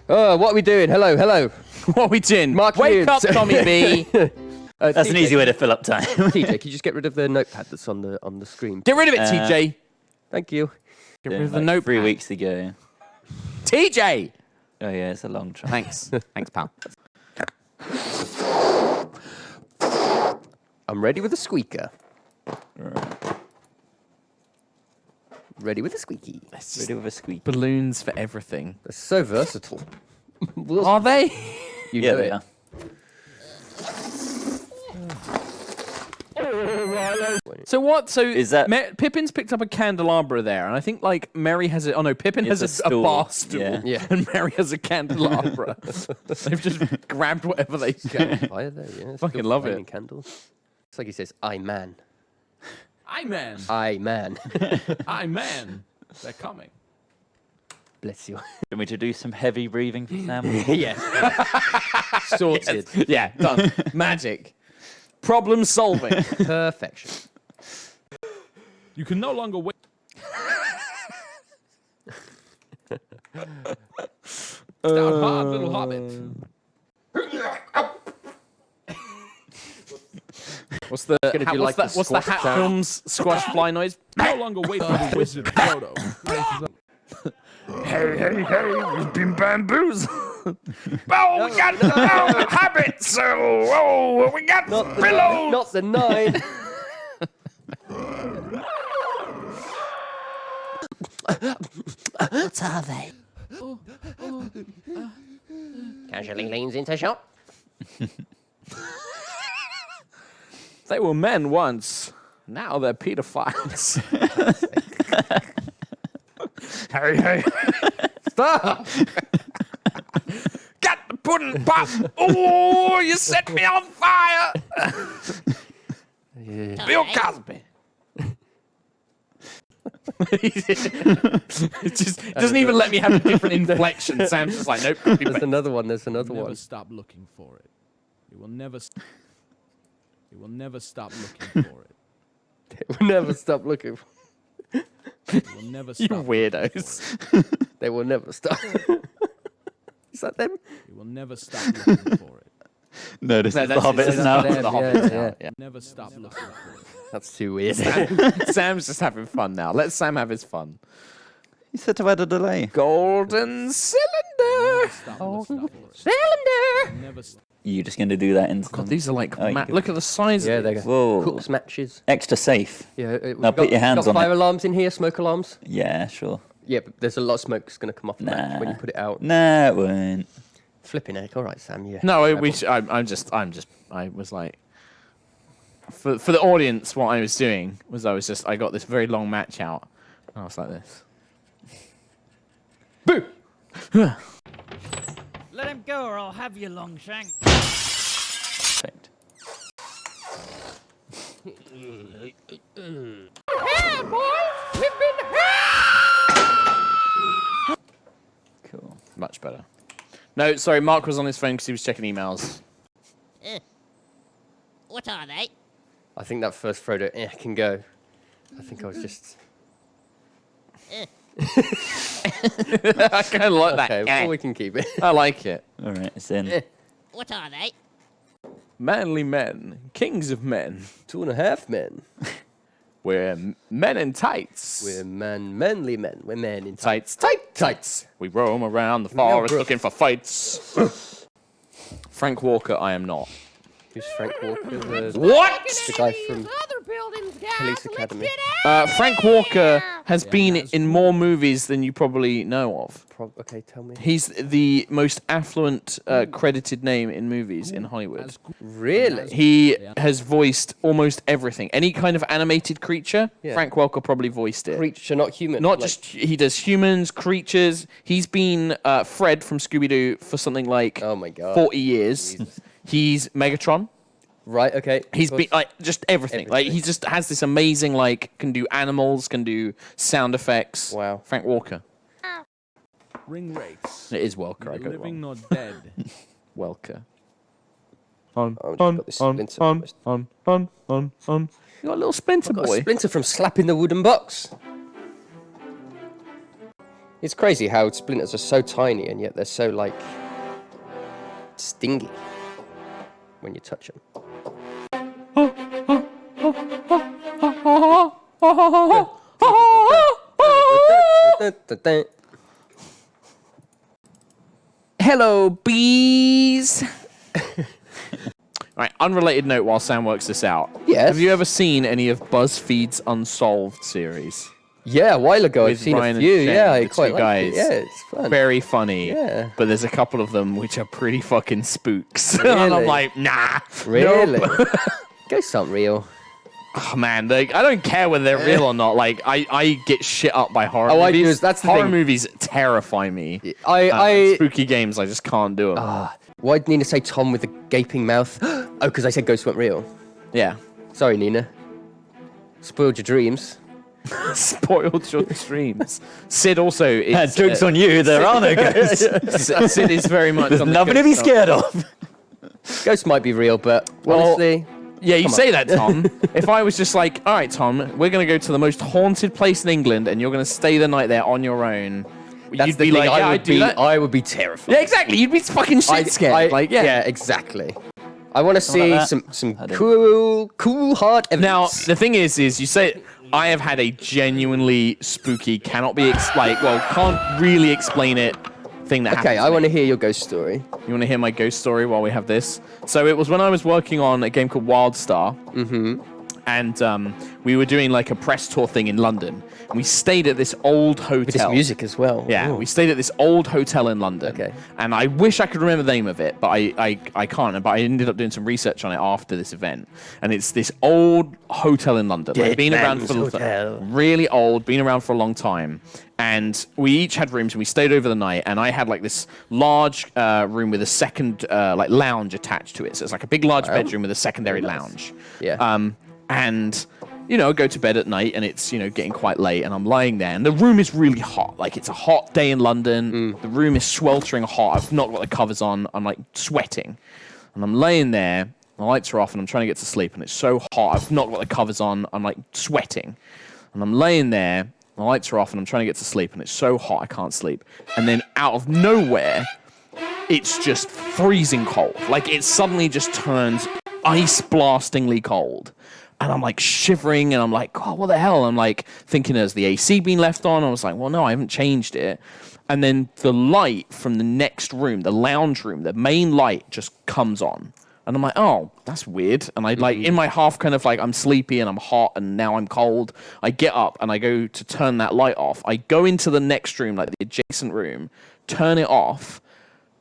What are we doing? Hello, hello. What are we doing? Mark Wake up, Tommy B. That's an easy way to fill up time. TJ, can you just get rid of the notepad that's on the screen? Get rid of it, TJ. Thank you. Get rid of the notepad. 3 weeks ago. TJ! Oh yeah, it's a long try. Thanks. Thanks, pal. I'm ready with a squeaker. Ready with a squeaky. Ready with a squeak. Balloons for everything. They're so versatile. Are they? You Yeah, know they it. are. So what? So Is that- Pippin's picked up a candelabra there, and I think like Mary has it. Oh no, Pippin has It's a a bar stool. stool, Yeah. and Mary has a candelabra. They've just grabbed whatever they can. Fire there, yeah. It's Fucking good love flaming it. Candles. It's like he says, I man. I man, I man. I man. They're coming. Bless you. Want me to do some heavy breathing for Sam? Yeah. Sorted. Yeah, done. Magic. Problem solving. Perfection. You can no longer wait. Down hard, little hobbit. What's the Gonna do like the what's the squash Hat sound. Films squash fly noise? No longer wait for the wizard Frodo. Hey, we've been bamboozled. Oh, we got hobbits. Oh, we got billows. Not the 9. What are they? Casually leans into shot. They were men once. Now they're pedophiles. Hey. Stop. Got the pudding pop. Oh, you set me on fire. Bill Cosby. It just doesn't even let me have a different inflection. Sam's just like, nope. There's another one. There's another Never one. stop looking for it. You will never. You will never stop looking for it. They will never stop looking. You will never You stop. weirdos. They will never stop. Is that them? You will never stop looking for it. No, this is the that's- Hobbits that's now. the Hobbits now. yeah. Never stop looking for it. That's too weird. Sam's just having fun now. Let Sam have his fun. You said to add a delay. Golden cylinder. Stop looking for it. Cylinder. Never stop. You're just going to do that in. God, these are like, Oh, you could- look at the size Yeah, of they these. go. Whoa. Cooks matches. Extra safe. Yeah. Now put your hands got on fire it. alarms in here, smoke alarms. Yeah, sure. Yeah, but there's a lot of smoke that's going to come off the match when you put it out. Nah, it won't. Flipping heck. All right, Sam. Yeah. No, I was like, for the audience, what I was doing was I got this very long match out, and I was like this. Boo! Let him go or I'll have you, Longshank. Perfect. Cool. Much better. No, sorry, Mark was on his phone because he was checking emails. What are they? I think that first Frodo can go. I think I was just. I kind of like that. Okay, well, we can keep it. I like it. All right, it's in. What are they? Manly men, kings of men. 2.5 men. We're men in tights. We're manly men. We're men in tights, tights. We roam around the forest looking for fights. Frank Walker, I am not. Who's Frank Walker? The What? guy from Other buildings, guys. Police Academy. Frank Walker has been in more movies than you probably know of. Okay, tell me. He's the most affluent credited name in movies in Hollywood. Really? He has voiced almost everything. Any kind of animated creature, Yeah. Frank Welker probably voiced it. Creature, not human. Not like- just, he does humans, creatures. He's been Fred from Scooby-Doo for something like Oh my god. 40 years. Jesus. He's Megatron. Right. Okay. He's been like just everything. Like Everything. he just has this amazing can do animals, can do sound effects. Wow. Frank Walker. Ring rates. It is Welker. I Neither got it living wrong. nor dead. Welker. Oh, I've just got this splinter. You got a little splinter Got a boy. splinter from slapping the wooden box. It's crazy how splinters are so tiny and yet they're so, like, stingy when you touch them. Hello, bees. Right, unrelated note while Sam works this out. Yes. Have you ever seen any of BuzzFeed's Unsolved series? Yeah, a while ago I've With seen Ryan a and few. Shane, Yeah, I the quite two like it. guys. Yeah, it's fun. Very funny. Yeah. But there's a couple of them which are pretty fucking spooks. and Really? I'm like, nah. Really? Nope. Ghosts aren't real. Oh, man, like, I don't care whether they're real or not. Like, I get shit up by horror Oh, I movies. do, that's the horror thing. movies terrify me. I Spooky games, I just can't do them. Why did Nina say Tom with a gaping mouth? Oh, because I said ghosts weren't real. Yeah. Sorry, Nina. Spoiled your dreams. Spoiled your dreams. Sid also is... Joke's on you, there are no ghosts. Sid is very much There's on the nothing to ghost be stuff. scared of. Ghosts might be real, but Well, honestly... Yeah, you Come say on. that, Tom. If I was just like, all right, Tom, we're going to go to the most haunted place in England and you're going to stay the night there on your own, That's you'd the be thing, like, yeah, I'd do that. I would be terrified. Yeah, exactly. You'd be fucking shit scared. Yeah, exactly. I want to see like that. some I do. cool heart evidence. Now, the thing is you say, I have had a genuinely spooky, can't really explain it thing that happened. Okay, I want to hear your ghost story. You want to hear my ghost story while we have this? So it was when I was working on a game called WildStar. Mm-hmm. And we were doing like a press tour thing in London. And we stayed at this old hotel. With this music as well. Yeah, Ooh. we stayed at this old hotel in London. Okay. And I wish I could remember the name of it, but I can't. But I ended up doing some research on it after this event. And it's this old hotel in London. Dead been around Man's for Hotel. really old, been around for a long time. And we each had rooms, and we stayed over the night. And I had like this large room with a second like lounge attached to it. So it's like a big, large bedroom with a secondary lounge. Yeah. And go to bed at night, and it's getting quite late, and I'm lying there, and the room is really hot. Like, it's a hot day in London. The room is sweltering hot. I've not got the covers on. I'm like sweating, and I'm laying there. The lights are off, and I'm trying to get to sleep, and it's so hot. I've not got the covers on. I'm like sweating, and I'm laying there. The lights are off, and I'm trying to get to sleep, and it's so hot I can't sleep. And then out of nowhere, it's just freezing cold. Like, it suddenly just turns ice blastingly cold. And I'm like shivering, and I'm like, God, what the hell? I'm like thinking, has the AC been left on? I was like, well, no, I haven't changed it. And then the light from the next room, the lounge room, the main light just comes on. And I'm like, oh, that's weird. And I like in my half kind of like, I'm sleepy and I'm hot and now I'm cold. I get up and I go to turn that light off. I go into the next room, like the adjacent room, turn it off.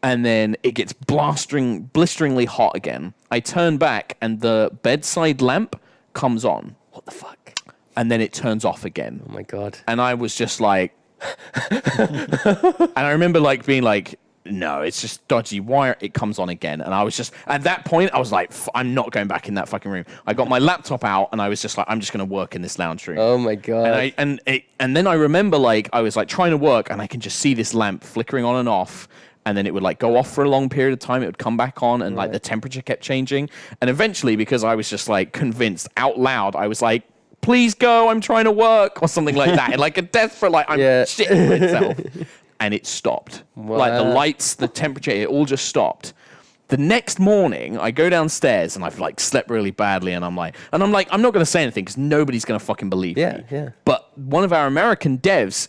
And then it gets blisteringly hot again. I turn back and the bedside lamp comes on. What the fuck? And then it turns off again. Oh my god. And I was just like... and I remember like being like, no, it's just dodgy wire. It comes on again. And I was just... At that point, I was like, I'm not going back in that fucking room. I got my laptop out and I was just like, I'm just going to work in this lounge room. Oh my god. And then I remember like, I was like trying to work and I can just see this lamp flickering on and off. And then it would like go off for a long period of time. It would come back on, and like the temperature kept changing. And eventually, because I was just like convinced out loud, I was like, "Please go! I'm trying to work," or something like that. And like a desperate, like I'm shitting for itself. And it stopped. Like the lights, the temperature, it all just stopped. The next morning, I go downstairs and I've like slept really badly, and I'm like, I'm not going to say anything because nobody's going to fucking believe me. Yeah. But one of our American devs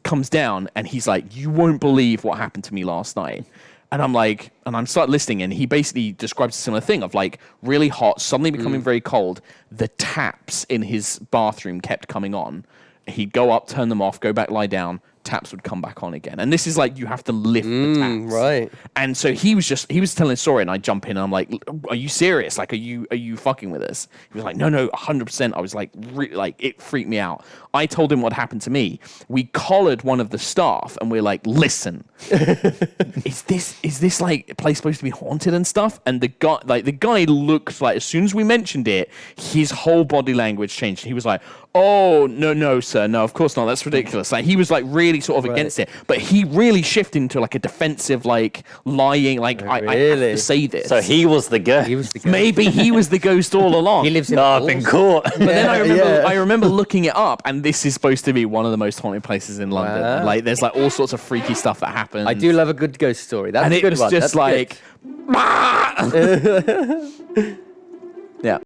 comes down and he's like, you won't believe what happened to me last night. And I'm like, and I'm start listening, and he basically describes a similar thing of like really hot, suddenly becoming very cold. The taps in his bathroom kept coming on. He'd go up, turn them off, go back, lie down. Taps would come back on again. And this is like, you have to lift the taps. Right. And so he was telling a story, and I jump in and I'm like, are you serious? Like, are you fucking with us? He was like, no, 100%. I was like, it freaked me out. I told him what happened to me. We collared one of the staff and we're like, listen, is this like place supposed to be haunted and stuff? And the guy looked like, as soon as we mentioned it, his whole body language changed. He was like, Oh, no, sir. No, of course not. That's ridiculous. Like, he was, like, really sort of against it. But he really shifted into, like, a defensive, like, lying, like, I have Really? to say this. So he was the ghost. He was the ghost. Maybe he was the ghost all along. He lives in. No, I've been Halls. caught. But then Yeah. I remember looking it up, and this is supposed to be one of the most haunted places in London. Wow. And, like, there's, like, all sorts of freaky stuff that happens. I do love a good ghost story. That's And a it good was one. just That's good. like... yeah.